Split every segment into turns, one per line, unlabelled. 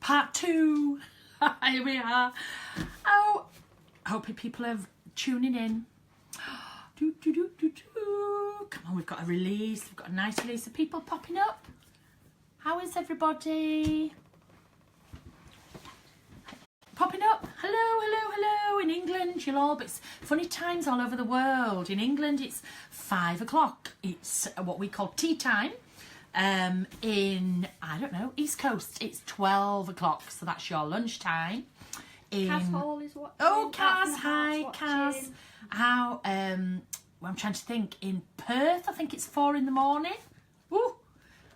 Part 2. Here we are. Oh, I hope people are tuning in. Come on, we've got a release. We've got a nice release of people popping up. How is everybody? Popping up. Hello, hello, hello. In England, you'll all, but it's funny times all over the world. In England, it's 5 o'clock. It's what we call tea time. In, I don't know, East Coast, it's 12 o'clock. So that's your lunchtime.
Kaz Hall is watching.
Oh, Kaz, hi, Kaz. How, well, I'm trying to think. In Perth, I think it's 4 in the morning. Woo!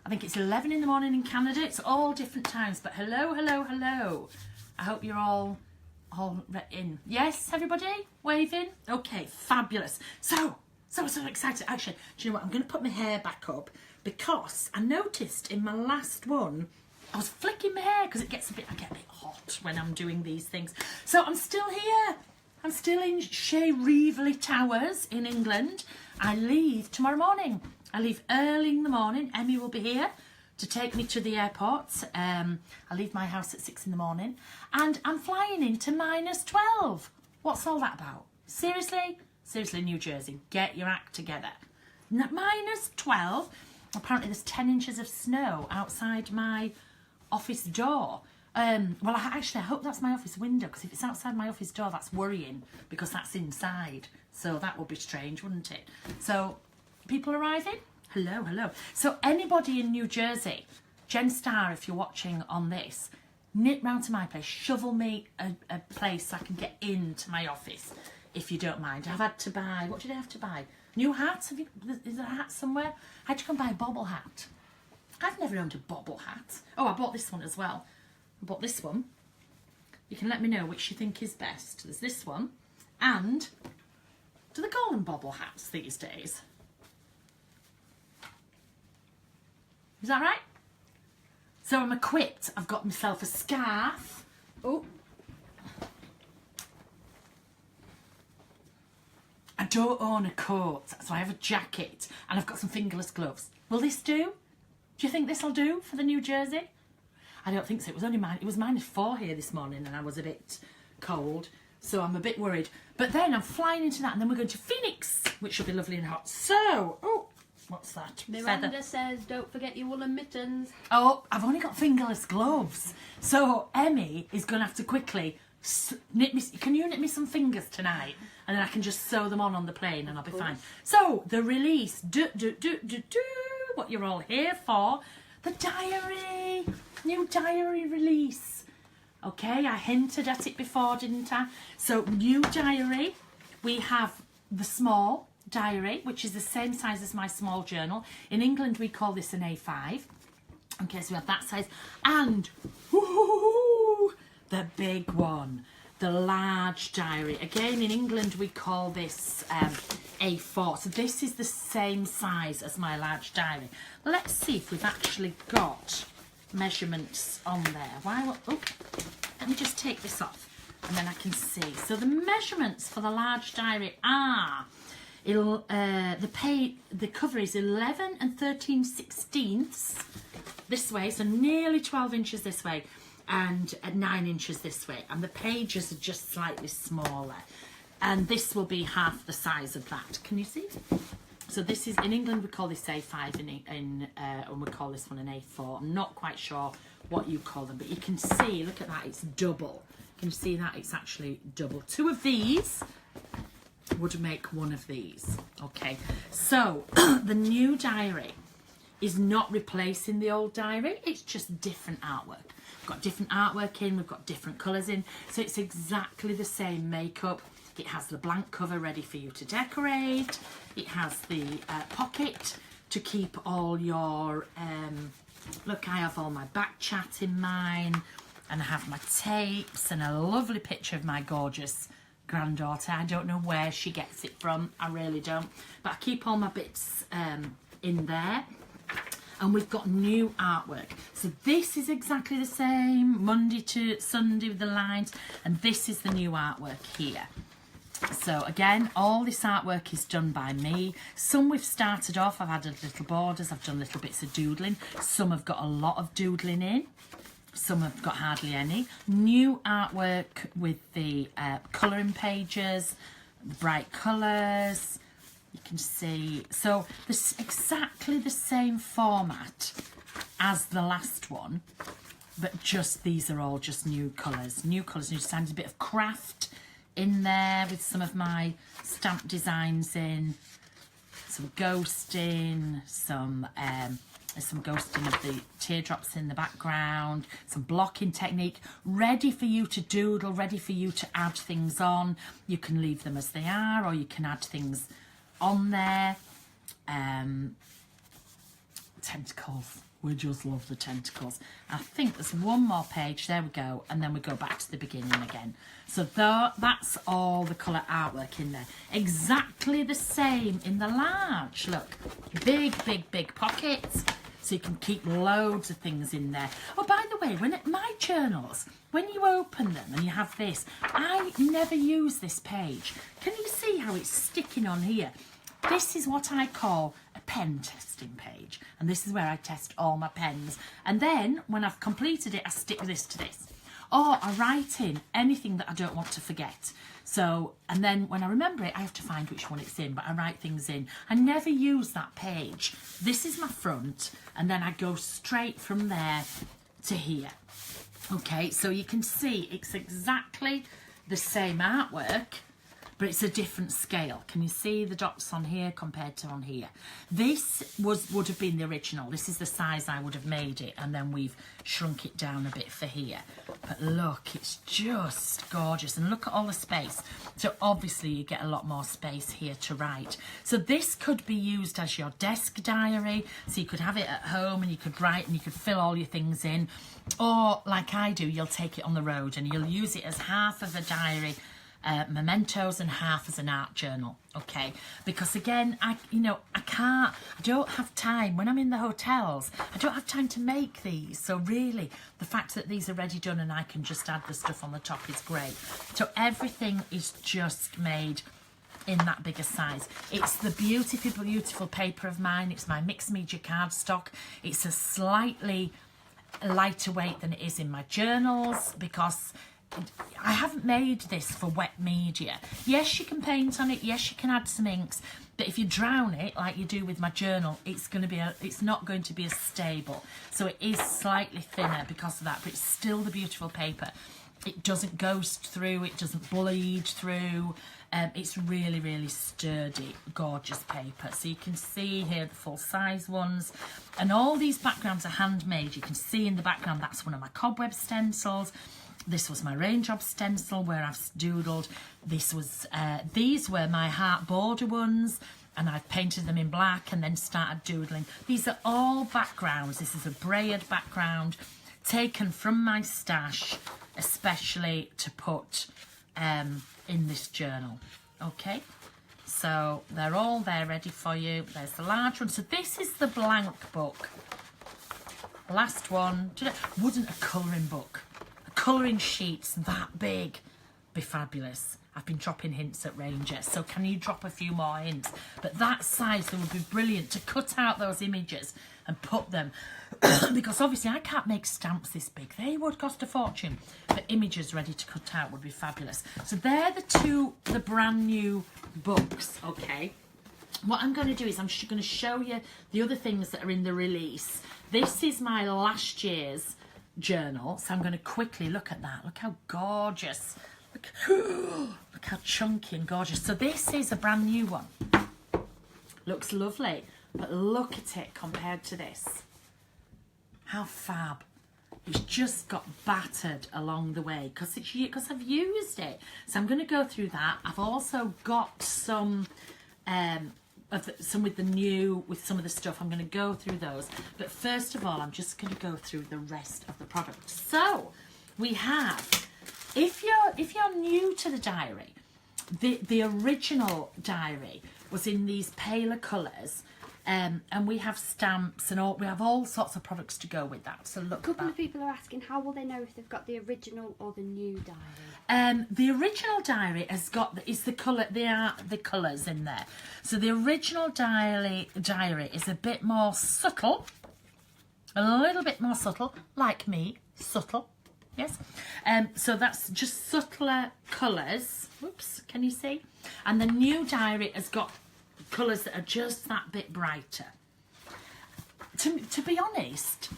I think it's 11 in the morning in Canada. It's all different times. But hello, hello, hello. I hope you're all in. Yes, everybody? Waving? Okay, fabulous. So excited. Actually, do you know what? I'm going to put my hair back up because I noticed in my last one, I was flicking my hair because I get a bit hot when I'm doing these things. So I'm still here. I'm still in Dyan Reaveley Towers in England. I leave tomorrow morning. I leave early in the morning. Emmy will be here to take me to the airport. I leave my house at 6 in the morning and I'm flying into -12. What's all that about? Seriously? Seriously, New Jersey, get your act together. -12. Apparently there's 10 inches of snow outside my office door. Well, I hope that's my office window, because if it's outside my office door, that's worrying, because that's inside. So that would be strange, wouldn't it? So, people arriving? Hello, hello. So anybody in New Jersey, Jen Starr, if you're watching on this, nip round to my place, shovel me a place so I can get into my office, if you don't mind. I've had to buy, what did I have to buy? New hats? Is there a hat somewhere? I had to go and buy a bobble hat. I've never owned a bobble hat. Oh, I bought this one as well. I bought this one. You can let me know which you think is best. There's this one. And, do they call them bobble hats these days? Is that right? So I'm equipped. I've got myself a scarf. Oh. I don't own a coat, so I have a jacket and I've got some fingerless gloves. Will this do? Do you think this will do for the New Jersey? I don't think so. It was only it was -4 here this morning and I was a bit cold, so I'm a bit worried. But then I'm flying into that and then we're going to Phoenix, which will be lovely and hot. So, oh, what's that?
Miranda
Feather.
says, don't forget your woolen mittens.
Oh, I've only got fingerless gloves. So Emmy is going to have to quickly knit me. Can you knit me some fingers tonight? And then I can just sew them on the plane and I'll be fine. So, the release. What you're all here for. The diary. New diary release. Okay, I hinted at it before, didn't I? So, new diary. We have the small diary, which is the same size as my small journal. In England, we call this an A5. Okay, so we have that size. And, the big one. The large diary. Again, in England, we call this A4. So this is the same size as my large diary. Let's see if we've actually got measurements on there. Oh, let me just take this off and then I can see. So the measurements for the large diary are, the cover is 11 and 13/16 this way, so nearly 12 inches this way, and 9 inches this way, and the pages are just slightly smaller, and this will be half the size of that. Can you see? So this is, in England we call this A5, and we call this one an A4. I'm not quite sure what you call them, but you can see, look at that, it's double. Can you see that? It's actually double. 2 of these would make 1 of these. Okay, so the new diary is not replacing the old diary, it's just different artwork. We've got different artwork in, we've got different colours in, so it's exactly the same makeup. It has the blank cover ready for you to decorate. It has the pocket to keep all your, look, I have all my back chat in mine, and I have my tapes and a lovely picture of my gorgeous granddaughter. I don't know where she gets it from, I really don't, but I keep all my bits in there. And we've got new artwork. So this is exactly the same, Monday to Sunday with the lines, and this is the new artwork here. So again, all this artwork is done by me. Some we've started off, I've added little borders, I've done little bits of doodling. Some have got a lot of doodling in. some have got hardly any. New artwork with the colouring pages, the bright colours. You can see, so this exactly the same format as the last one, but just these are all just new colours, new designs, a bit of craft in there with some of my stamp designs in, some ghosting, there's some ghosting of the teardrops in the background, some blocking technique, ready for you to doodle, ready for you to add things on. You can leave them as they are, or you can add things on there. Tentacles, we just love the tentacles. I think there's one more page, there we go, and then we go back to the beginning again. So that's all the colour artwork in there, exactly the same in the large. Look, big pockets, so you can keep loads of things in there. Oh, by the way, my journals, when you open them and you have this, I never use this page. Can you see how it's sticking on here? This is what I call a pen testing page, and this is where I test all my pens. And then when I've completed it, I stick this to this, or I write in anything that I don't want to forget. So, and then when I remember it, I have to find which one it's in, but I write things in. I never use that page. This is my front, and then I go straight from there to here. Okay, so you can see it's exactly the same artwork, but it's a different scale. Can you see the dots on here compared to on here? This would have been the original. This is the size I would have made it, and then we've shrunk it down a bit for here. But look, it's just gorgeous, and look at all the space. So obviously you get a lot more space here to write. So this could be used as your desk diary, so you could have it at home and you could write and you could fill all your things in. Or like I do, you'll take it on the road and you'll use it as half of a diary, mementos, and half as an art journal. Okay, because again, I don't have time when I'm in the hotels. I don't have time to make these, so really the fact that these are ready done and I can just add the stuff on the top is great. So everything is just made in that bigger size. It's the beautiful paper of mine. It's my mixed media cardstock. It's a slightly lighter weight than it is in my journals, because I haven't made this for wet media. Yes, you can paint on it. Yes, you can add some inks. But if you drown it, like you do with my journal, it's not going to be as stable. So it is slightly thinner because of that, but it's still the beautiful paper. It doesn't ghost through. It doesn't bleed through. It's really sturdy, gorgeous paper. So you can see here the full size ones, and all these backgrounds are handmade. You can see in the background that's one of my cobweb stencils. This was my raindrop stencil where I've doodled. This was these were my heart border ones, and I've painted them in black and then started doodling. These are all backgrounds. This is a braid background taken from my stash, especially to put in this journal. Okay, so they're all there ready for you. There's the large one. So this is the blank book. Last one. Wouldn't a colouring book, colouring sheets that big be fabulous? I've been dropping hints at Ranger, so can you drop a few more hints? But that size, that would be brilliant to cut out those images and put them, because obviously I can't make stamps this big. They would cost a fortune, but images ready to cut out would be fabulous. So they're the brand new books. Okay, what I'm going to do is I'm going to show you the other things that are in the release. This is my last year's journal, so I'm going to quickly look at that. Look how gorgeous. Look how chunky and gorgeous. So this is a brand new one. Looks lovely, but look at it compared to this. How fab. It's just got battered along the way because I've used it. So I'm going to go through that. I've also got some with some of the stuff. I'm going to go through those, but first of all I'm just going to go through the rest of the product. So we have, if you're new to the diary, the original diary was in these paler colours, and we have stamps and we have all sorts of products to go with that. So look,
a couple of people are asking, how will they know if they've got the original or the new diary?
The original diary has got the colour. There are the colours in there. So the original diary is a bit more subtle. A little bit more subtle, like me, subtle. Yes, so that's just subtler colours. Whoops, can you see? And the new diary has got colours that are just that bit brighter. To be honest,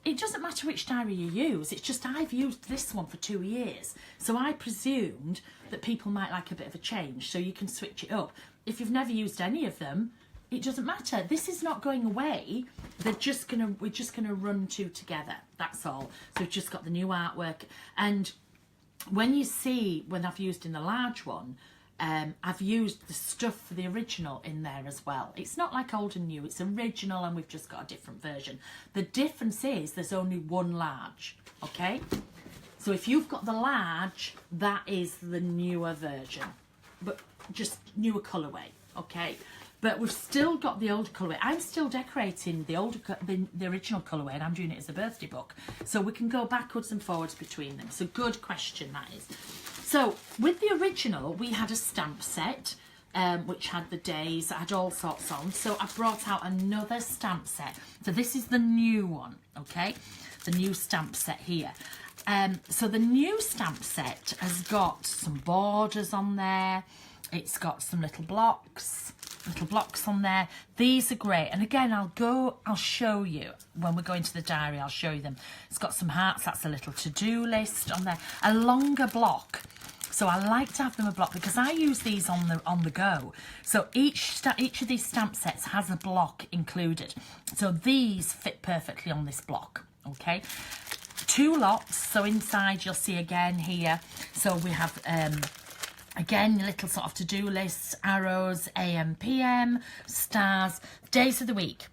it doesn't matter which diary you use. It's just I've used this one for 2 years. So I presumed that people might like a bit of a change, so you can switch it up. If you've never used any of them, it doesn't matter. This is not going away. We're just gonna run 2 together. That's all. So we've just got the new artwork. And when you see, when I've used in the large one, I've used the stuff for the original in there as well. It's not like old and new. It's original, and we've just got a different version. The difference is there's only one large. Okay. So if you've got the large, that is the newer version, but just newer colourway. Okay. But we've still got the older colourway. I'm still decorating the original colourway, and I'm doing it as a birthday book. So we can go backwards and forwards between them. So good question, that is. So with the original, we had a stamp set, which had the days, had all sorts on. So I brought out another stamp set. So this is the new one, okay? The new stamp set here. So the new stamp set has got some borders on there. It's got some little blocks on there. These are great, and again I'll show you when we go into the diary. I'll show you them. It's got some hearts. That's a little to-do list on there, a longer block. So I like to have them a block because I use these on the go. So each of these stamp sets has a block included, so these fit perfectly on this block. Okay, 2 lots. So inside you'll see again here, so we have again, little sort of to-do lists, arrows, AM, PM, stars, days of the week.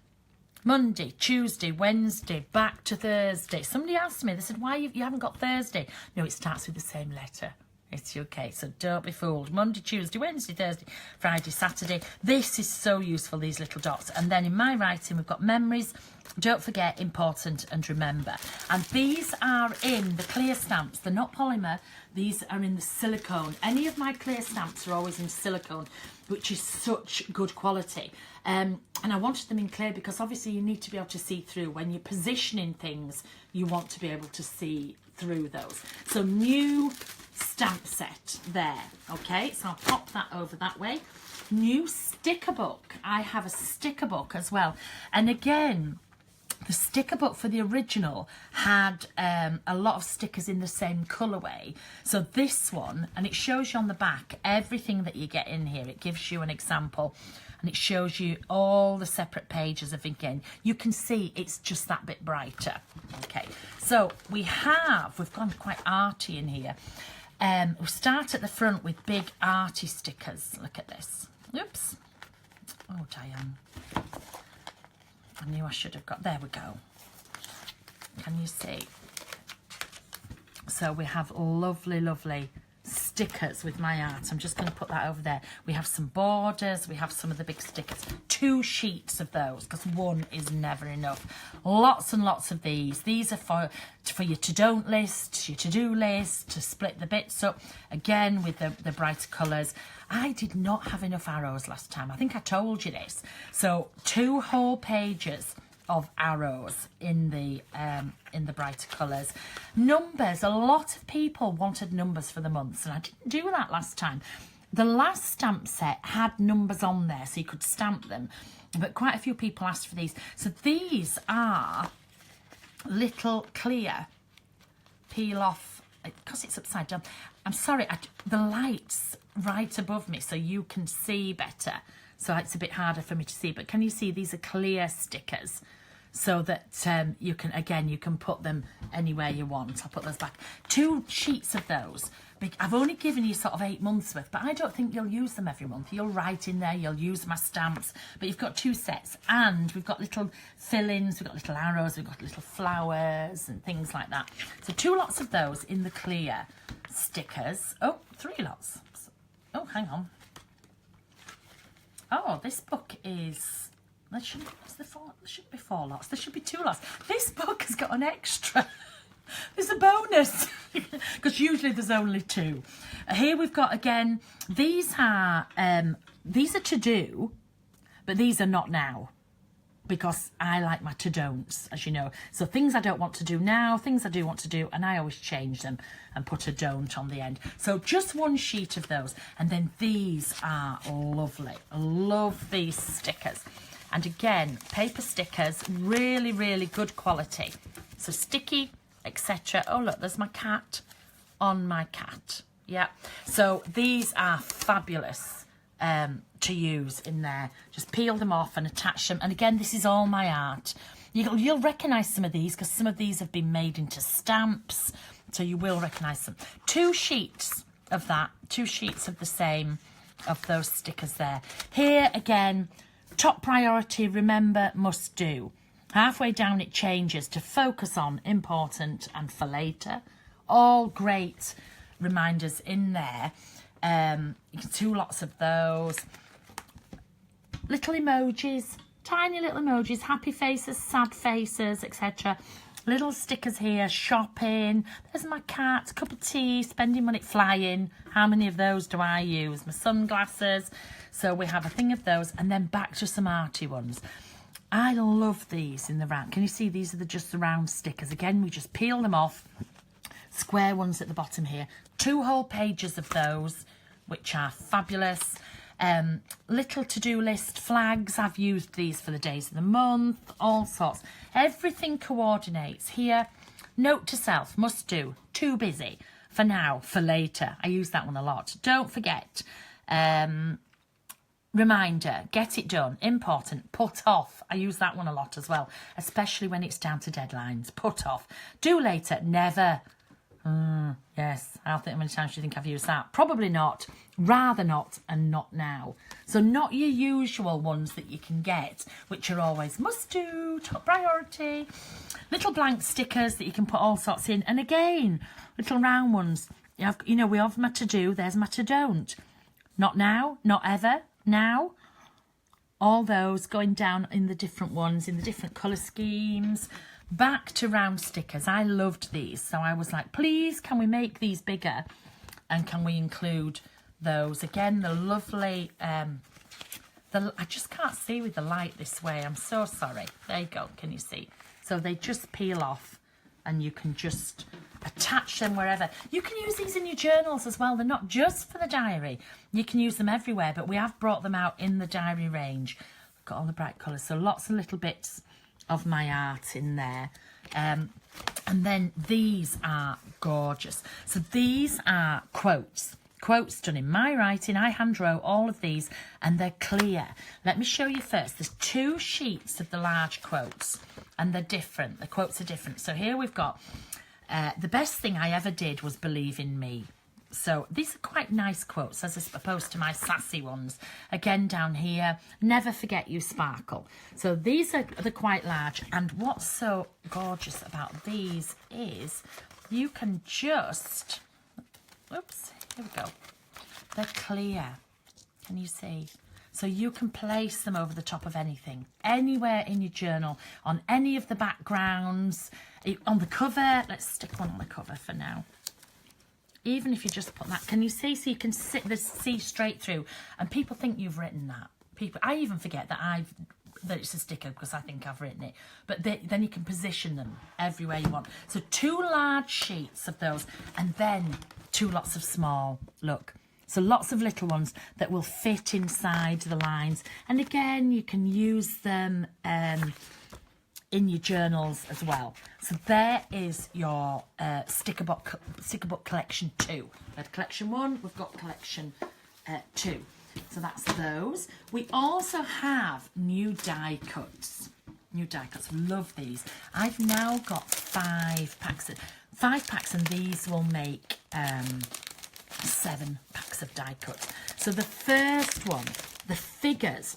Monday, Tuesday, Wednesday, back to Thursday. Somebody asked me, they said, why you haven't got Thursday? No, it starts with the same letter. It's okay, so don't be fooled. Monday, Tuesday, Wednesday, Thursday, Friday, Saturday. This is so useful, these little dots. And then in my writing, we've got memories, don't forget, important, and remember. And these are in the clear stamps. They're not polymer. These are in the silicone. Any of my clear stamps are always in silicone, which is such good quality. And I wanted them in clear because obviously you need to be able to see through. When you're positioning things, you want to be able to see through those. So new stamp set there. Okay, so I'll pop that over that way. New sticker book. I have a sticker book as well. And again, the sticker book for the original had a lot of stickers in the same colourway. So this one, and it shows you on the back everything that you get in here. It gives you an example, and it shows you all the separate pages of again. You can see it's just that bit brighter. Okay, so we've gone quite arty in here. We'll start at the front with big arty stickers. Look at this. Oops. Oh, Diane. I knew I should have got, there we go. Can you see? So we have lovely, lovely stickers with my art. I'm just going to put that over there. We have some borders. We have some of the big stickers. 2 sheets of those because one is never enough. Lots and lots of these. These are for your to-don't list, your to-do list, to split the bits up. Again, with the brighter colours. I did not have enough arrows last time. I think I told you this. So 2 whole pages of arrows in the brighter colours. Numbers. A lot of people wanted numbers for the months, and I didn't do that last time. The last stamp set had numbers on there, so you could stamp them, but quite a few people asked for these. So these are little clear peel off, because it's upside down. I'm sorry, the light's right above me so you can see better, so it's a bit harder for me to see, but can you see these are clear stickers so that you can put them anywhere you want. I'll put those back. 2 sheets of those. I've only given you sort of 8 months worth, but I don't think you'll use them every month. You'll write in there, you'll use my stamps, but you've got 2 sets, and we've got little fill-ins, we've got little arrows, we've got little flowers and things like that. So 2 lots of those in the clear stickers. Oh, 3 lots. Oh, hang on. Oh, this book is... There shouldn't be 4 lots. There should be 2 lots. This book has got an extra. There's a bonus because usually there's only 2. Here we've got again. These are to do, but these are not now. because I like my to-don'ts, as you know. So things I don't want to do now, things I do want to do, and I always change them and put a don't on the end. So just one sheet of those. And then these are lovely. I love these stickers. And again, paper stickers, really, really good quality. So sticky, etc. Oh, look, there's my cat on my cat. Yeah. So these are fabulous to use in there. Just peel them off and attach them. And again, this is all my art. You'll recognise some of these because some of these have been made into stamps. So you will recognise them. 2 sheets of that. 2 sheets of the same, of those stickers there. Here, again, top priority, remember, must do. Halfway down it changes to focus on, important, and for later. All great reminders in there. You can do lots of those. Little emojis, tiny little emojis, happy faces, sad faces, etc. Little stickers here, shopping. There's my cat, cup of tea, spending money, flying. How many of those do I use? My sunglasses. So we have a thing of those, and then back to some arty ones. I love these in the round. Can you see these are just the round stickers? Again, we just peel them off. Square ones at the bottom here. 2 whole pages of those, which are fabulous. Little to-do list flags. I've used these for the days of the month, all sorts. Everything coordinates here. Note to self, must do, too busy, for now, for later. I use that one a lot. Don't forget. Reminder, get it done, important, put off. I use that one a lot as well, especially when it's down to deadlines. Put off. Do later, never. Yes, how many times do you think I've used that? Probably not, rather not, and not now. So not your usual ones that you can get, which are always must do, top priority. Little blank stickers that you can put all sorts in. And again, little round ones. You know, we have my to do, there's my to don't. Not now, not ever, now. All those going down in the different ones, in the different colour schemes. Back to round stickers. I loved these, so I was like, please, can we make these bigger? And can we include those? Again, the lovely, I just can't see with the light this way. I'm so sorry. There you go. Can you see? So they just peel off and you can just attach them wherever. You can use these in your journals as well. They're not just for the diary. You can use them everywhere, but we have brought them out in the diary range. Got all the bright colours. So lots of little bits of my art in there. And then these are gorgeous. So these are quotes done in my writing. I hand wrote all of these and they're clear. Let me show you first. There's 2 sheets of the large quotes and they're different. The quotes are different. So here we've got the best thing I ever did was believe in me. So these are quite nice quotes as opposed to my sassy ones. Again, down here, never forget you sparkle. So these are quite large. And what's so gorgeous about these is you can just, oops, here we go. They're clear. Can you see? So you can place them over the top of anything, anywhere in your journal, on any of the backgrounds, on the cover. Let's stick one on the cover for now. Even if you just put that, can you see? So you can see straight through. And people think you've written that. I even forget that it's a sticker because I think I've written it. But then you can position them everywhere you want. So 2 large sheets of those, and then 2 lots of small. Look. So lots of little ones that will fit inside the lines. And again, you can use them in your journals as well. So there is your sticker book collection 2. We had collection 1, we've got collection 2. So that's those. We also have new die cuts. New die cuts, love these. I've now got 5 packs. 5 packs, and these will make 7 packs of die cuts. So the first one, the figures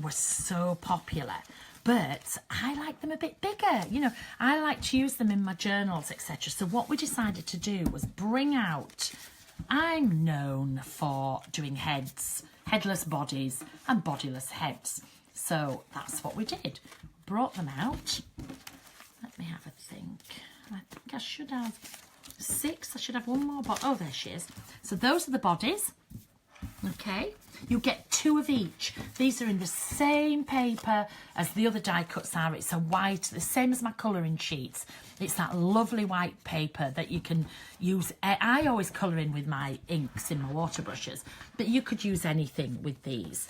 were so popular. But I like them a bit bigger. You know, I like to use them in my journals, etc. So what we decided to do was bring out, I'm known for doing heads, headless bodies and bodiless heads. So that's what we did. Brought them out. Let me have a think. I think I should have 6. I should have one more. Oh, there she is. So those are the bodies. Okay. You get 2 of each. These are in the same paper as the other die cuts are. It's a white, the same as my colouring sheets. It's that lovely white paper that you can use. I always colour in with my inks in my water brushes, but you could use anything with these.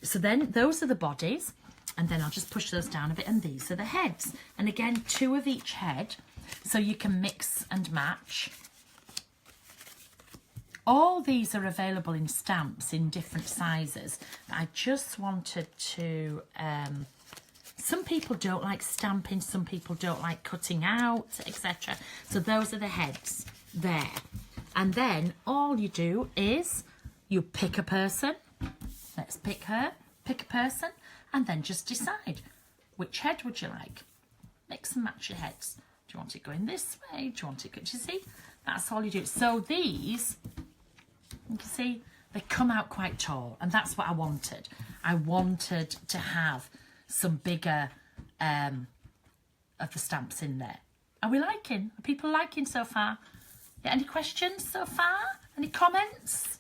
So then those are the bodies, and then I'll just push those down a bit, and these are the heads. And again, 2 of each head, so you can mix and match. All these are available in stamps in different sizes. I just wanted to... some people don't like stamping, some people don't like cutting out, etc. So those are the heads there. And then all you do is you pick a person. Let's pick her. Pick a person. And then just decide, which head would you like? Mix and match your heads. Do you want it going this way? Do you want it... Do you see? That's all you do. So these... You can see they come out quite tall, and that's what I wanted. I wanted to have some bigger of the stamps in there. Are we liking? Are people liking so far? Yeah, any questions so far? Any comments?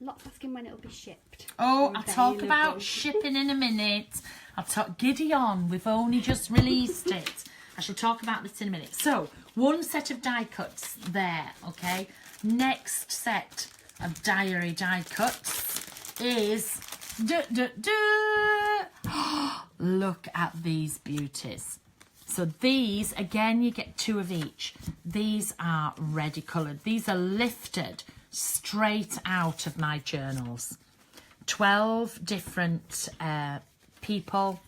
Lots asking when it'll be shipped.
Oh, I'll talk about shipping in a minute. I'll talk, giddy on, we've only just released it. I shall talk about this in a minute. So, one set of die cuts there, okay? Next set of diary die cuts is look at these beauties. So these, again, you get 2 of each. These are ready coloured. These are lifted straight out of my journals. 12 different people,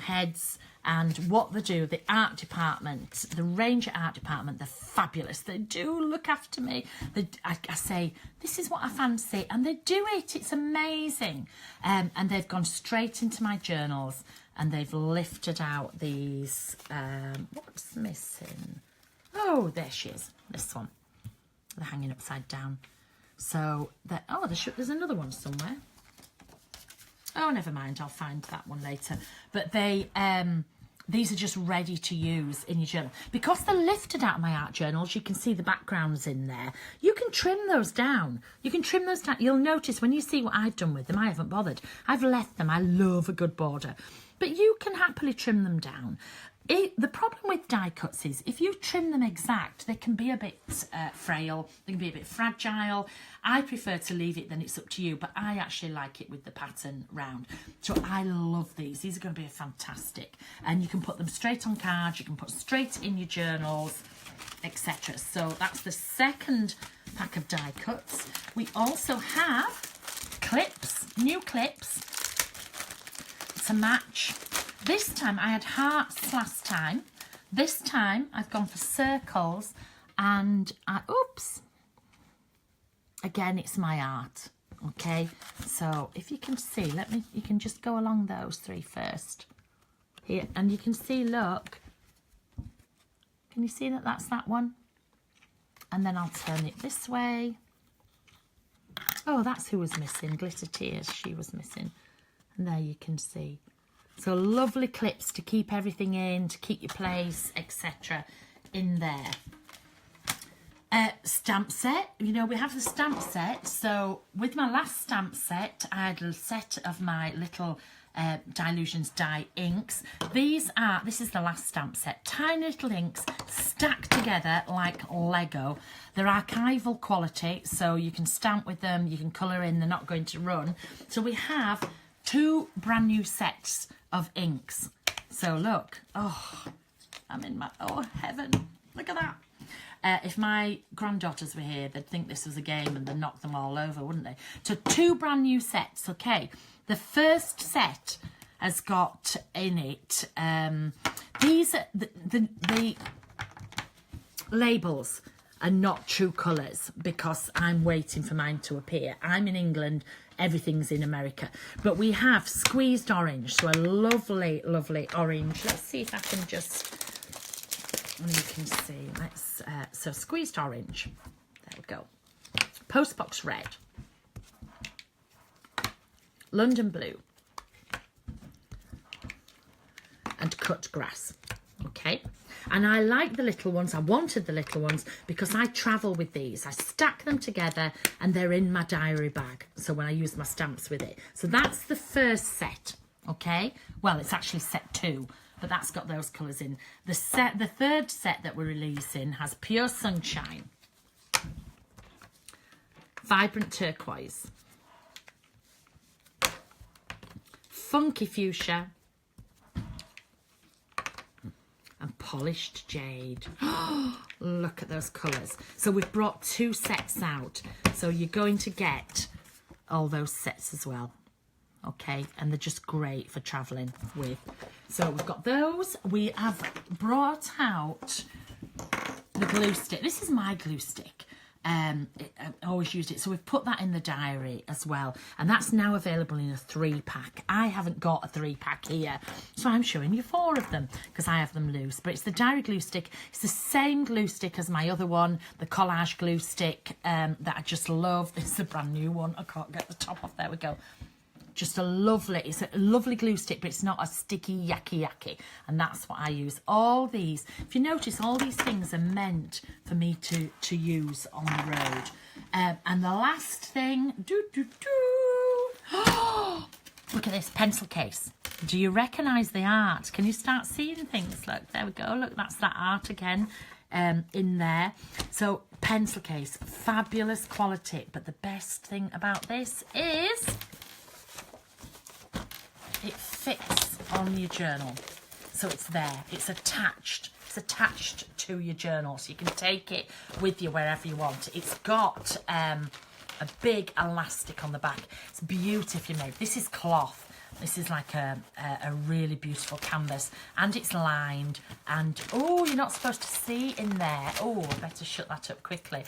heads, and what they do, the art department, the Ranger art department, they're fabulous. They do look after me. I say, this is what I fancy, and they do it. It's amazing. And they've gone straight into my journals, and they've lifted out these, what's missing? Oh, there she is, this one. They're hanging upside down. So, there's another one somewhere. Oh, never mind, I'll find that one later. But they, these are just ready to use in your journal. Because they're lifted out of my art journals, you can see the backgrounds in there. You can trim those down. You can trim those down. You'll notice when you see what I've done with them, I haven't bothered. I've left them. I love a good border. But you can happily trim them down. The problem with die cuts is if you trim them exact, they can be a bit frail, they can be a bit fragile. I prefer to leave it, then it's up to you, but I actually like it with the pattern round. So I love these. These are going to be fantastic. And you can put them straight on cards, you can put straight in your journals, etc. So that's the second pack of die cuts. We also have clips, new clips to match. This time I had hearts last time. This time I've gone for circles, and oops. Again, it's my art. Okay, so if you can see, you can just go along those 3 first. Here, and you can see, look. Can you see that that's that one? And then I'll turn it this way. Oh, that's who was missing. Glitter Tears, she was missing. And there you can see. So lovely clips to keep everything in, to keep your place, etc. in there. Stamp set. You know, we have the stamp set. So with my last stamp set, I had a set of my little Dylusions die inks. This is the last stamp set. Tiny little inks stacked together like Lego. They're archival quality, so you can stamp with them, you can colour in, they're not going to run. So we have 2 brand new sets of inks. So look, oh, I'm in my, oh heaven, look at that. If my granddaughters were here, they'd think this was a game and they'd knock them all over, wouldn't they? So 2 brand new sets, okay. The first set has got in it, these, the labels are not true colours because I'm waiting for mine to appear. I'm in England, everything's in America. But we have squeezed orange, so a lovely, lovely orange. Let's see if I can just, you can see, let's, so squeezed orange, there we go. Postbox red, London blue, and cut grass, okay. And I like the little ones. I wanted the little ones because I travel with these. I stack them together and they're in my diary bag. So when I use my stamps with it. So that's the first set, okay? Well, it's actually set 2, but that's got those colours in. The third set that we're releasing has Pure Sunshine, Vibrant Turquoise, Funky Fuchsia, and Polished Jade. Look at those colours. So we've brought 2 sets out. So you're going to get all those sets as well. Okay, and they're just great for travelling with. So we've got those. We have brought out the glue stick. This is my glue stick. I always used it. So we've put that in the diary as well. And that's now available in a 3-pack. I haven't got a 3-pack here. So I'm showing you 4 of them because I have them loose. But it's the diary glue stick. It's the same glue stick as my other one, the collage glue stick that I just love. It's a brand new one. I can't get the top off. There we go. Just it's a lovely glue stick, but it's not a sticky, yucky. And that's what I use. All these, if you notice, all these things are meant for me to use on the road. And the last thing, look at this pencil case. Do you recognise the art? Can you start seeing things? Look, there we go. Look, that's that art again. In there. So pencil case, fabulous quality. But the best thing about this is it fits on your journal. So it's there. It's attached. It's attached to your journal. So you can take it with you wherever you want. It's got a big elastic on the back. It's beautifully made. This is cloth. This is like a really beautiful canvas, and it's lined, and oh, you're not supposed to see in there. Oh, I better shut that up quickly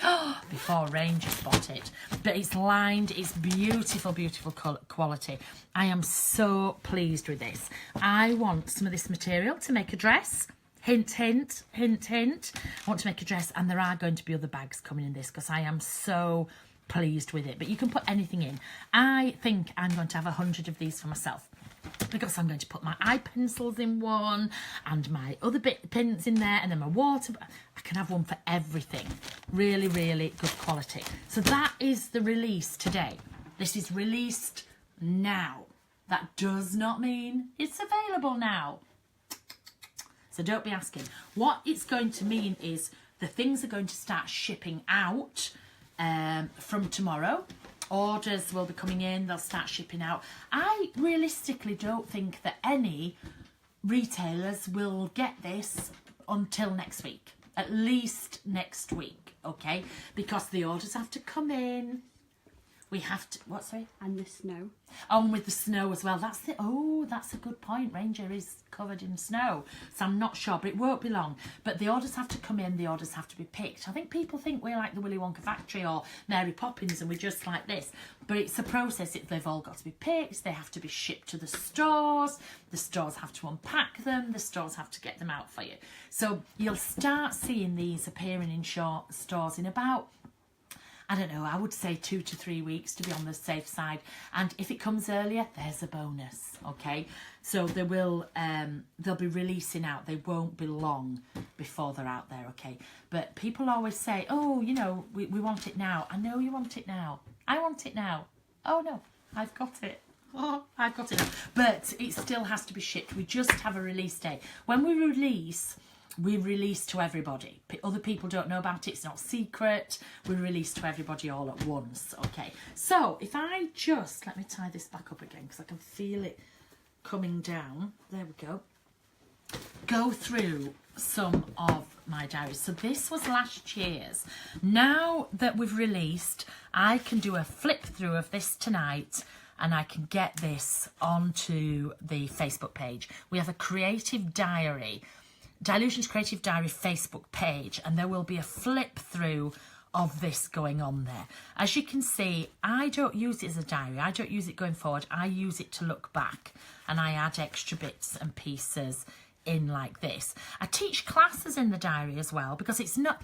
before Ranger spot it. But it's lined. It's beautiful, beautiful quality. I am so pleased with this. I want some of this material to make a dress. Hint, hint, hint, hint. I want to make a dress, and there are going to be other bags coming in this because I am so pleased with it. But you can put anything in. I think I'm going to have 100 of these for myself because I'm going to put my eye pencils in one and my other pins in there, and then my water. I can have one for everything. Really, really good quality. So that is the release today. This is released now. That does not mean it's available now. So don't be asking. What it's going to mean is the things are going to start shipping out from tomorrow. Orders will be coming in. They'll start shipping out. I realistically don't think that any retailers will get this until next week. At least next week, okay? Because the orders have to come in. We have to, what, sorry?
And the snow.
Oh, and with the snow as well. That's a good point. Ranger is covered in snow. So I'm not sure, but it won't be long. But the orders have to come in. The orders have to be picked. I think people think we're like the Willy Wonka factory or Mary Poppins and we're just like this. But it's a process. They've all got to be picked. They have to be shipped to the stores. The stores have to unpack them. The stores have to get them out for you. So you'll start seeing these appearing in stores in about, I don't know, I would say 2 to 3 weeks to be on the safe side. And if it comes earlier, there's a bonus, okay? So they will, they'll be releasing out. They won't be long before they're out there, okay? But people always say, oh, you know, we want it now. I know you want it now. I want it now. Oh, no, I've got it. Oh, I've got it now. But it still has to be shipped. We just have a release date. When we release to everybody. Other people don't know about it. It's not secret. We release to everybody all at once. Okay. So if I just, let me tie this back up again because I can feel it coming down. There we go. Go through some of my diaries. So this was last year's. Now that we've released, I can do a flip through of this tonight and I can get this onto the Facebook page. We have a creative diary, Dylusions Creative Diary Facebook page, and there will be a flip through of this going on there. As you can see, I don't use it as a diary. I don't use it going forward. I use it to look back, and I add extra bits and pieces in like this. I teach classes in the diary as well because it's not,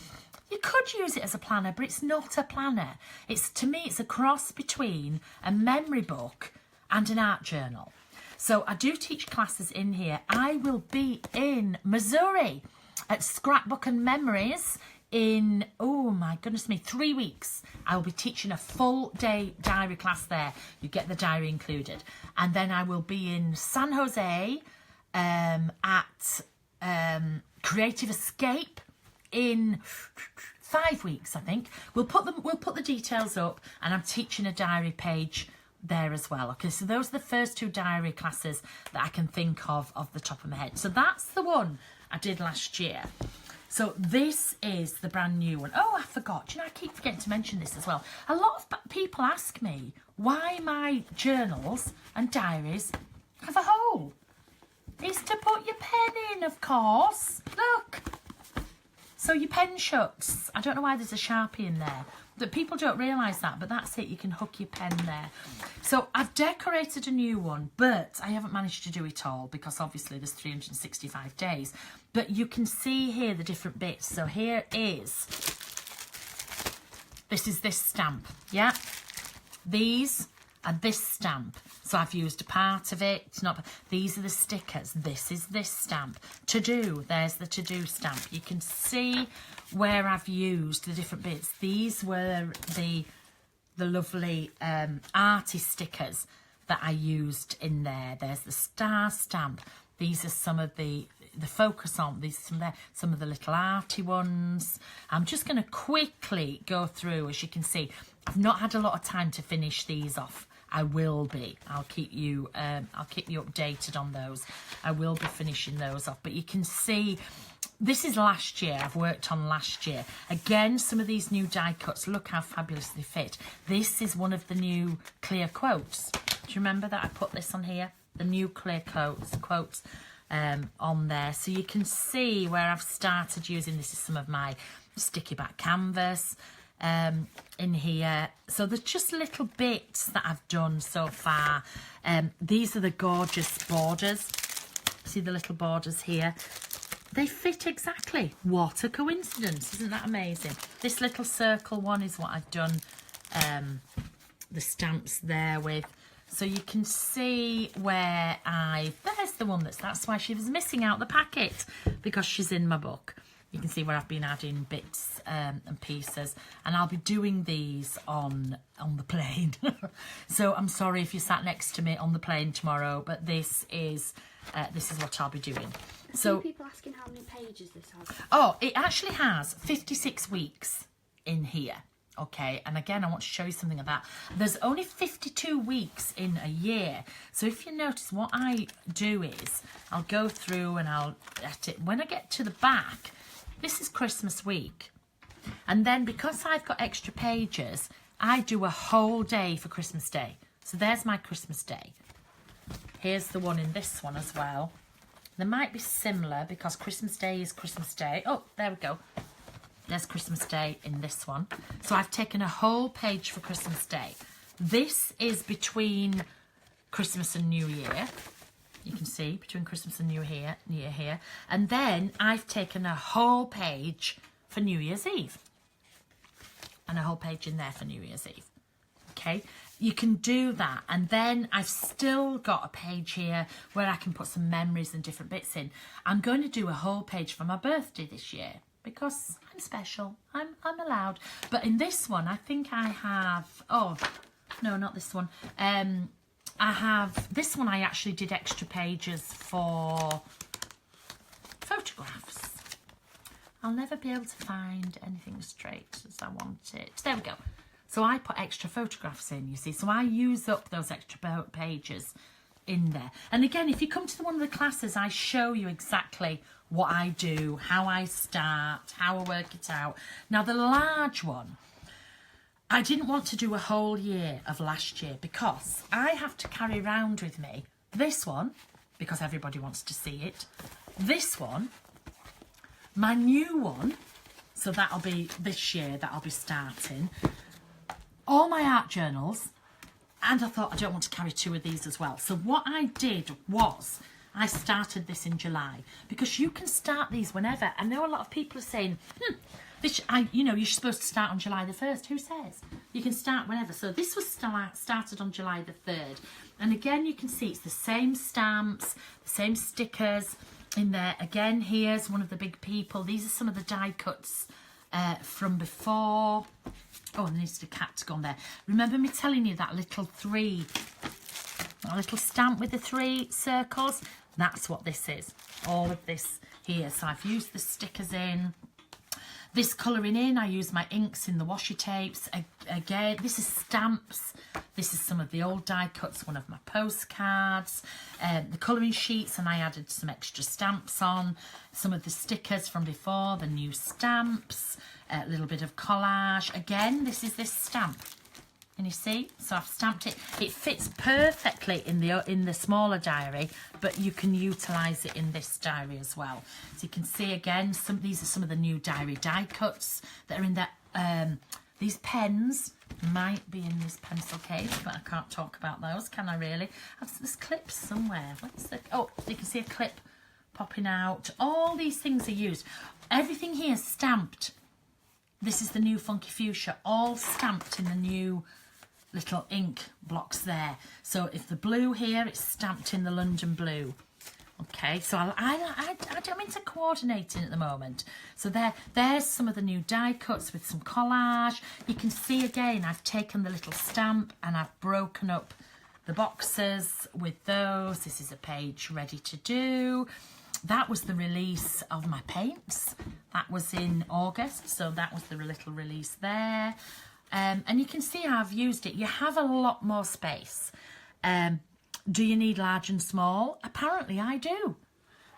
you could use it as a planner, but it's not a planner. It's, to me, it's a cross between a memory book and an art journal. So I do teach classes in here. I will be in Missouri at Scrapbook and Memories in, oh my goodness me, 3 weeks. I will be teaching a full day diary class there. You get the diary included. And then I will be in San Jose at Creative Escape in 5 weeks, I think. We'll put the details up, and I'm teaching a diary page there as well. Okay, so those are the first 2 diary classes that I can think of off the top of my head. So that's the one I did last year. So this is the brand new one. Oh, I forgot. Do you know, I keep forgetting to mention this as well. A lot of people ask me why my journals and diaries have a hole. It's to put your pen in, of course. Look. So your pen shuts. I don't know why there's a Sharpie in there. But people don't realise that, but that's it. You can hook your pen there. So I've decorated a new one, but I haven't managed to do it all because obviously there's 365 days. But you can see here the different bits. So here is, this is this stamp, yeah? These are this stamp. So I've used a part of it. It's not. These are the stickers. This is this stamp. To do. There's the to do stamp. You can see where I've used the different bits. These were the lovely arty stickers that I used in there. There's the star stamp. These are some of the focus on. These are some of the little arty ones. I'm just going to quickly go through. As you can see, I've not had a lot of time to finish these off. I will be. I'll keep you updated on those. I will be finishing those off. But you can see, this is last year. I've worked on last year. Again, some of these new die cuts. Look how fabulous they fit. This is one of the new clear quotes. Do you remember that I put this on here? The new clear quotes on there. So you can see where I've started using. This is some of my sticky back canvas in here. So there's just little bits that I've done so far. These are the gorgeous borders. See the little borders here? They fit exactly. What a coincidence. Isn't that amazing? This little circle one is what I've done the stamps there with. So you can see where there's the one that's why she was missing out the packet, because she's in my book. You can see where I've been adding bits and pieces, and I'll be doing these on the plane. So I'm sorry if you sat next to me on the plane tomorrow, but this is what I'll be doing. So
people asking how many pages this has.
Oh, it actually has 56 weeks in here. Okay, and again, I want to show you something of that. There's only 52 weeks in a year. So if you notice, what I do is I'll go through and I'll at it. When I get to the back, this is Christmas week. And then because I've got extra pages, I do a whole day for Christmas Day. So there's my Christmas Day. Here's the one in this one as well. They might be similar because Christmas Day is Christmas Day. Oh, there we go. There's Christmas Day in this one. So I've taken a whole page for Christmas Day. This is between Christmas and New Year. You can see between Christmas and New Year here. And then I've taken a whole page for New Year's Eve. And a whole page in there for New Year's Eve. Okay, you can do that. And then I've still got a page here where I can put some memories and different bits in. I'm going to do a whole page for my birthday this year, because I'm special. I'm allowed. But in this one, I think I have... Oh, no, not this one. I have... This one I actually did extra pages for photographs. I'll never be able to find anything straight as I want it. There we go. So I put extra photographs in, you see. So I use up those extra pages in there. And again, if you come to one of the classes, I show you exactly what I do, how I start, how I work it out. Now, the large one, I didn't want to do a whole year of last year because I have to carry around with me this one, because everybody wants to see it, this one, my new one, so that'll be this year that I'll be starting, all my art journals, and I thought I don't want to carry 2 of these as well. So what I did was I started this in July, because you can start these whenever. I know a lot of people are saying, you're supposed to start on July the 1st. Who says? You can start whenever. So this was started on July the 3rd. And again, you can see it's the same stamps, the same stickers. in there. Again, here's one of the big people. These are some of the die cuts from before. Oh, there needs a cat to go on there. Remember me telling you that little a little stamp with the 3 circles? That's what this is. All of this here. So I've used the stickers in. This colouring in, I use my inks in the washi tapes. Again, this is stamps. This is some of the old die cuts, one of my postcards. The colouring sheets, and I added some extra stamps on. Some of the stickers from before, the new stamps. A little bit of collage. Again, this is this stamp. And you see, so I've stamped it. It fits perfectly in the smaller diary, but you can utilise it in this diary as well. So you can see again, these are some of the new diary die cuts that are in there. These pens might be in this pencil case, but I can't talk about those, can I really? There's clips somewhere. Oh, you can see a clip popping out. All these things are used. Everything here is stamped. This is the new Funky Fuchsia, all stamped in the new little ink blocks there. So if the blue here, it's stamped in the London blue. Okay, so I'm into coordinating at the moment. So there's some of the new die cuts with some collage. You can see again, I've taken the little stamp and I've broken up the boxes with those. This is a page ready to do. That was the release of my paints. That was in August, so that was the little release there. And you can see how I've used it. You have a lot more space. Do you need large and small? Apparently I do.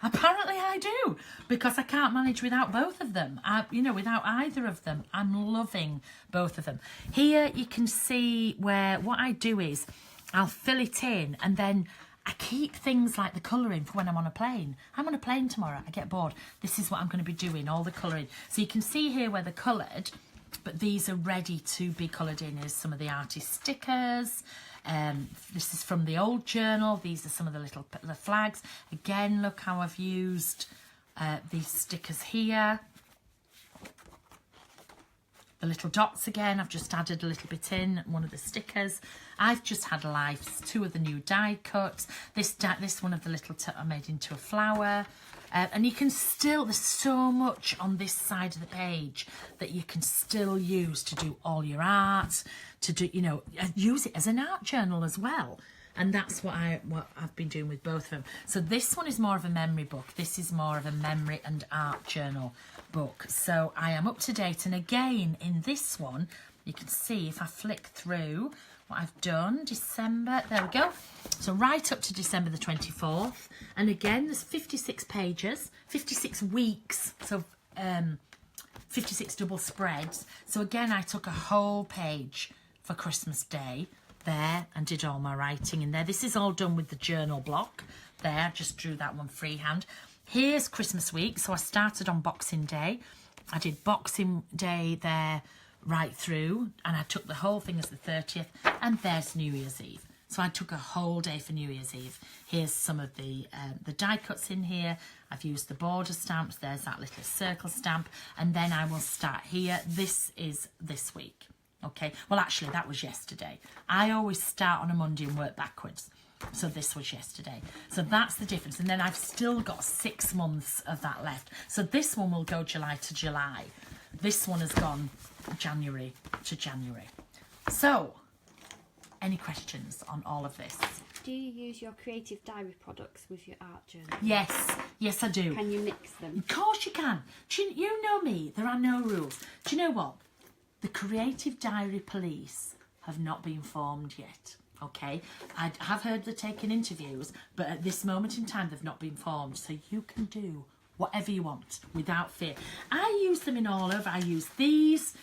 Apparently I do, because I can't manage without both of them. Without either of them. I'm loving both of them. Here you can see where what I do is I'll fill it in, and then I keep things like the colouring for when I'm on a plane. I'm on a plane tomorrow. I get bored. This is what I'm going to be doing, all the colouring. So you can see here where they're coloured, but these are ready to be coloured in. Here's some of the artist stickers. This is from the old journal. These are some of the flags. Again, look how I've used these stickers here. The little dots again, I've just added a little bit in one of the stickers. I've just had lives, 2 of the new die cuts. This one of the little I made into a flower. And you can still, there's so much on this side of the page that you can still use to do all your art, to do, use it as an art journal as well. And that's what I've been doing with both of them. So this one is more of a memory book. This is more of a memory and art journal book. So I am up to date. And again, in this one, you can see if I flick through what I've done, December, there we go. So right up to December the 24th. And again, there's 56 pages, 56 weeks. So 56 double spreads. So again, I took a whole page for Christmas Day there and did all my writing in there. This is all done with the journal block there. Just drew that one freehand. Here's Christmas week. So I started on Boxing Day. I did Boxing Day there right through, and I took the whole thing as the 30th, and there's New Year's Eve. So I took a whole day for New Year's Eve. Here's some of the die cuts in here. I've used the border stamps. There's that little circle stamp, and then I will start here. This is this week. Okay, well actually that was yesterday. I always start on a Monday and work backwards. So this was yesterday. So that's the difference. And then I've still got 6 months of that left. So this one will go July to July. This one has gone January to January. So, any questions on all of this?
Do you use your creative diary products with your art journal?
Yes I do.
Can you mix them?
Of course you can. You know me, there are no rules. Do you know what? The Creative Diary Police have not been formed yet. Okay, I have heard they're taking interviews, but at this moment in time they've not been formed, so you can do whatever you want without fear. I use them in all over. I use these.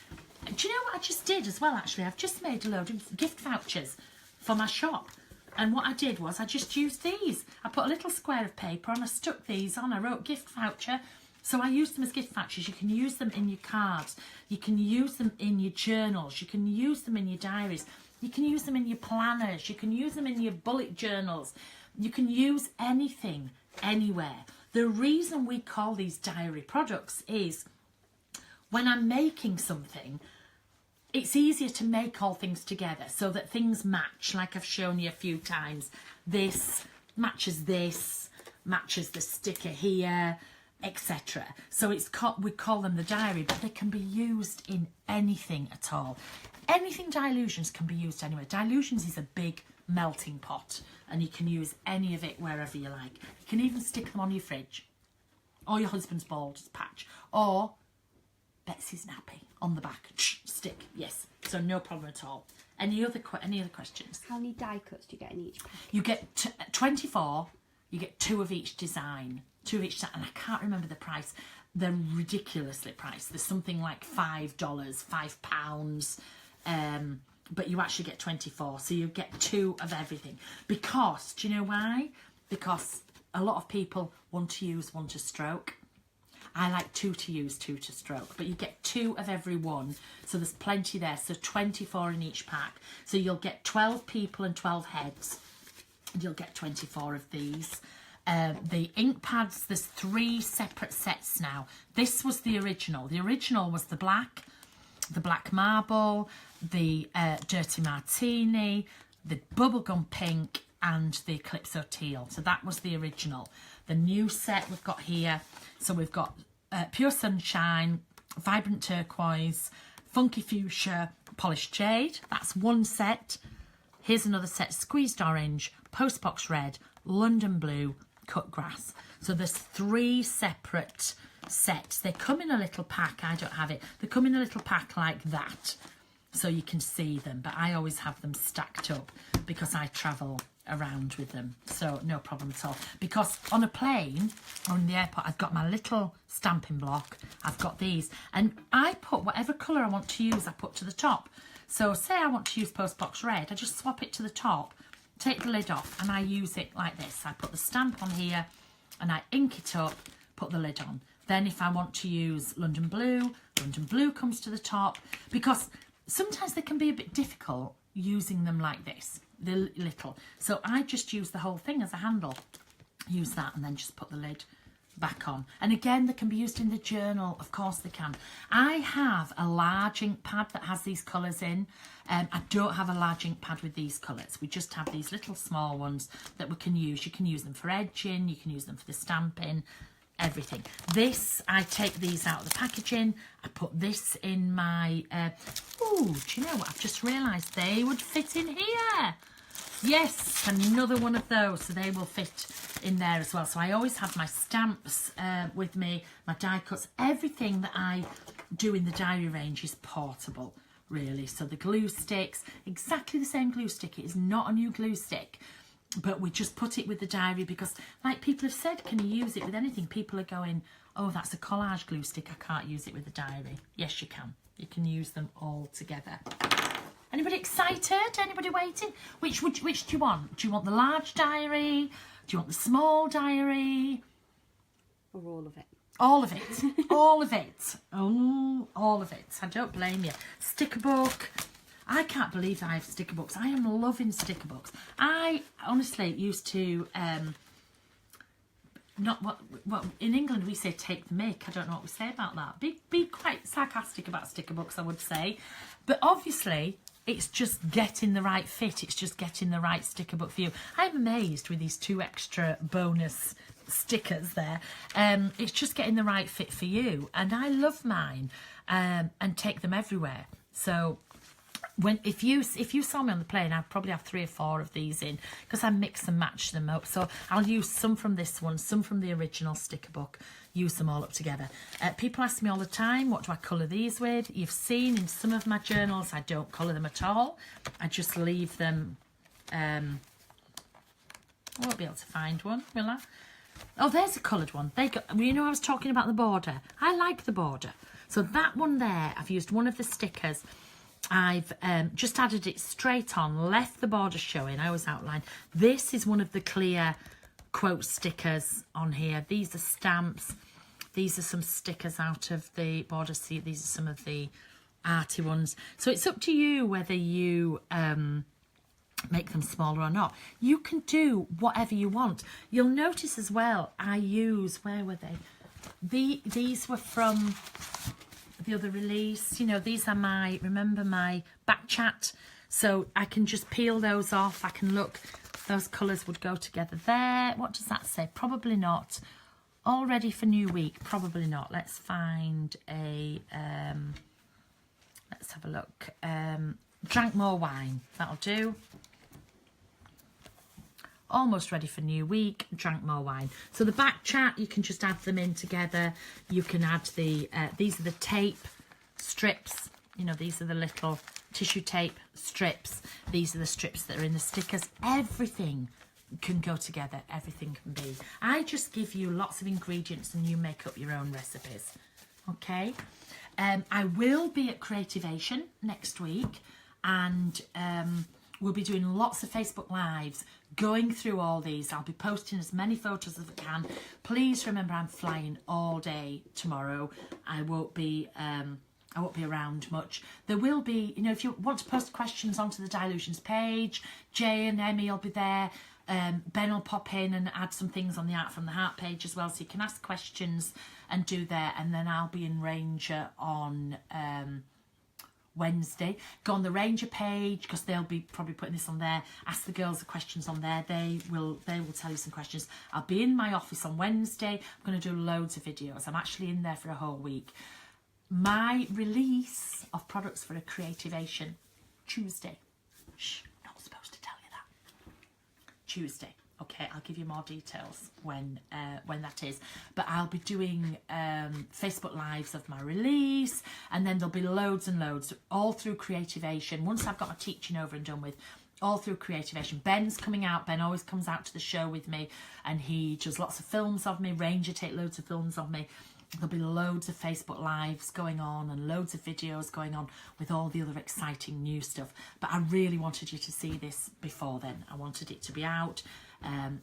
Do you know what I just did as well, actually? I've just made a load of gift vouchers for my shop, and what I did was I just used these. I put a little square of paper and I stuck these on. I wrote gift voucher. So I use them as gift vouchers. You can use them in your cards. You can use them in your journals. You can use them in your diaries. You can use them in your planners. You can use them in your bullet journals. You can use anything, anywhere. The reason we call these diary products is when I'm making something, it's easier to make all things together so that things match, like I've shown you a few times. This matches this. matches the sticker here, etc. So we call them the diary, but they can be used in anything at all. Anything Dylusions can be used anywhere. Dylusions is a big melting pot, and you can use any of it wherever you like. You can even stick them on your fridge, or your husband's bald patch, or Betsy's nappy on the back. Stick, yes. So no problem at all. Any other questions?
How many die cuts do you get in each pack?
You get 24. You get 2 of each design. 2 of each design, and I can't remember the price. They're ridiculously priced. There's something like $5, £5. But you actually get 24, so you get 2 of everything. Because, do you know why? Because a lot of people want to use 1 to stroke. I like 2 to use, 2 to stroke, but you get 2 of every one, so there's plenty there. So 24 in each pack, so you'll get 12 people and 12 heads, and you'll get 24 of these. The ink pads, there's 3 separate sets now. This was the original. The original was the black marble, the dirty martini, the bubblegum pink, and the Calypso teal. So that was the original. The new set we've got here, so we've got pure sunshine, vibrant turquoise, funky fuchsia, polished jade. That's one set. Here's another set: squeezed orange, postbox red, London blue, cut grass. So there's 3 separate sets. They come in a little pack. I don't have it. They come in a little pack like that, so you can see them, but I always have them stacked up because I travel around with them, so no problem at all. Because on a plane or in the airport, I've got my little stamping block, I've got these, and I put whatever colour I want to use, I put to the top. So say I want to use postbox red, I just swap it to the top, take the lid off, and I use it like this. I put the stamp on here and I ink it up, put the lid on. Then if I want to use London blue comes to the top, because sometimes they can be a bit difficult using them like this, the little. So I just use the whole thing as a handle, use that, and then just put the lid back on. And again, they can be used in the journal, of course they can. I have a large ink pad that has these colours in. I don't have a large ink pad with these colours. We just have these little small ones that we can use. You can use them for edging, you can use them for the stamping, everything. This, I take these out of the packaging, I put this in my oh, do you know what, I've just realised they would fit in here. Yes, another one of those, so they will fit in there as well. So I always have my stamps with me, my die cuts. Everything that I do in the diary range is portable, really. So the glue sticks, exactly the same glue stick. It is not a new glue stick, but we just put it with the diary because, like people have said, can you use it with anything? People are going, oh, that's a collage glue stick, I can't use it with the diary. Yes, you can. You can use them all together. Anybody excited? Anybody waiting? Which do you want? Do you want the large diary? Do you want the small diary?
Or all of it?
All of it. All of it. Oh, all of it. I don't blame you. Sticker book. I can't believe I have sticker books. I am loving sticker books. I honestly used to not what in England we say take the mick. I don't know what we say about that. Be quite sarcastic about sticker books, I would say. But obviously it's just getting the right fit. It's just getting the right sticker book for you. I'm amazed with these 2 extra bonus stickers there. It's just getting the right fit for you. And I love mine and take them everywhere. So if you saw me on the plane, I'd probably have 3 or 4 of these in because I mix and match them up. So I'll use some from this one, some from the original sticker book, use them all up together. People ask me all the time, what do I colour these with? You've seen in some of my journals, I don't colour them at all. I just leave them. I won't be able to find one, will I? Oh, there's a coloured one. You know I was talking about the border. I like the border. So that one there, I've used one of the stickers. I've just added it straight on, left the border showing. I always outline. This is one of the clear quote stickers on here. These are stamps. These are some stickers out of the border. See, these are some of the arty ones. So it's up to you whether you make them smaller or not. You can do whatever you want. You'll notice as well, I use, where were they? These were from the other release. You know, these are my, remember my back chat, so I can just peel those off. I can look those colours would go together there. What does that say? Probably not. All ready for new week? Probably not. Let's find a, let's have a look. Drank more wine. That'll do. Almost ready for new week. Drank more wine. So the back chat, you can just add them in together. You can add the, these are the tape strips. You know, these are the little tissue tape strips. These are the strips that are in the stickers. Everything can go together. Everything can be. I just give you lots of ingredients and you make up your own recipes. Okay. I will be at Creativation next week, and we'll be doing lots of Facebook Lives going through all these. I'll be posting as many photos as I can. Please remember, I'm flying all day tomorrow. I won't be around much. There will be, you know, if you want to post questions onto the Dylusions page, Jay and Emmy will be there. Ben will pop in and add some things on the Art from the Heart page as well, so you can ask questions and do there. And then I'll be in Ranger on Wednesday. Go on the Ranger page, because they'll be probably putting this on there. Ask the girls the questions on there. They will tell you some questions. I'll be in my office on Wednesday. I'm going to do loads of videos. I'm actually in there for a whole week. My release of products for a Creativation, Tuesday. Shh, not supposed to tell you that. Tuesday. Okay, I'll give you more details when that is. But I'll be doing Facebook Lives of my release, and then there'll be loads and loads all through Creativation. Once I've got my teaching over and done with, all through Creativation. Ben's coming out. Ben always comes out to the show with me, and he does lots of films of me. Ranger take loads of films of me. There'll be loads of Facebook Lives going on and loads of videos going on with all the other exciting new stuff. But I really wanted you to see this before then. I wanted it to be out.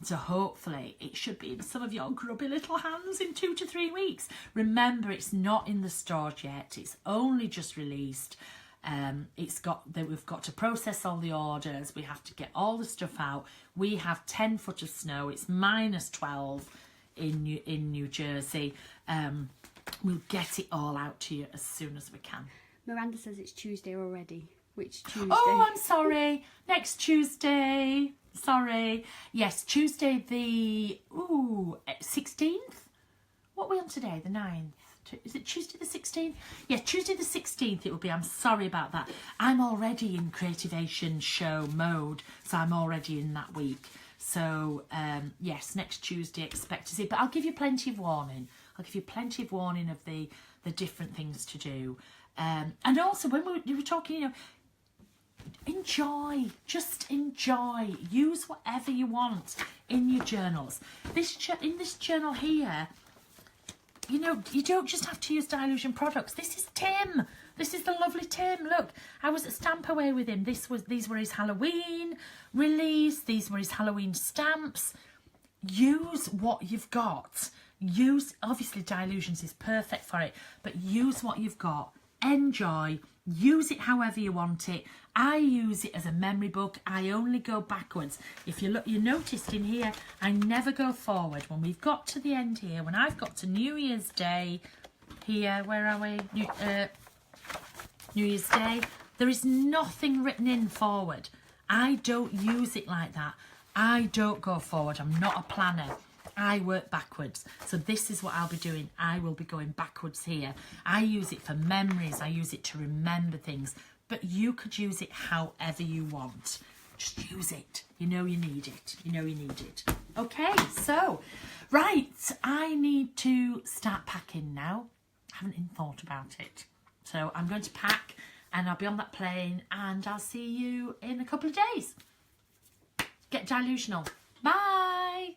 So hopefully it should be in some of your grubby little hands in 2 to 3 weeks. Remember, it's not in the stores yet. It's only just released. We've got to process all the orders. We have to get all the stuff out. We have 10 foot of snow. It's minus 12 in New Jersey. We'll get it all out to you as soon as we can.
Miranda says it's Tuesday already. Which Tuesday?
Oh, I'm sorry. Next Tuesday. Sorry. Yes, Tuesday the 16th. What are we on today? The 9th. Is it Tuesday the 16th? Yeah, Tuesday the 16th it will be. I'm sorry about that. I'm already in Creativation show mode, so I'm already in that week. So, yes, next Tuesday expect to see. But I'll give you plenty of warning. I'll give you plenty of warning of the different things to do. And also, when we were talking, you know, enjoy. Just enjoy. Use whatever you want in your journals. In this journal here, you know, you don't just have to use Dylusion products. This is Tim. This is the lovely Tim. Look, I was at Stamp Away with him. These were his Halloween release. These were his Halloween stamps. Use what you've got. Obviously Dylusions is perfect for it, but use what you've got. Enjoy. Use it however you want it. I use it as a memory book. I only go backwards. If you look, you noticed in here, I never go forward. When we've got to the end here, when I've got to New Year's Day, here, where are we? New Year's Day, there is nothing written in forward. I don't use it like that. I don't go forward. I'm not a planner. I work backwards. So this is what I'll be doing. I will be going backwards here. I use it for memories. I use it to remember things. But you could use it however you want. Just use it. You know you need it. You know you need it. Okay, so, right. I need to start packing now. I haven't even thought about it. So I'm going to pack, and I'll be on that plane, and I'll see you in a couple of days. Get Dylusional. Bye.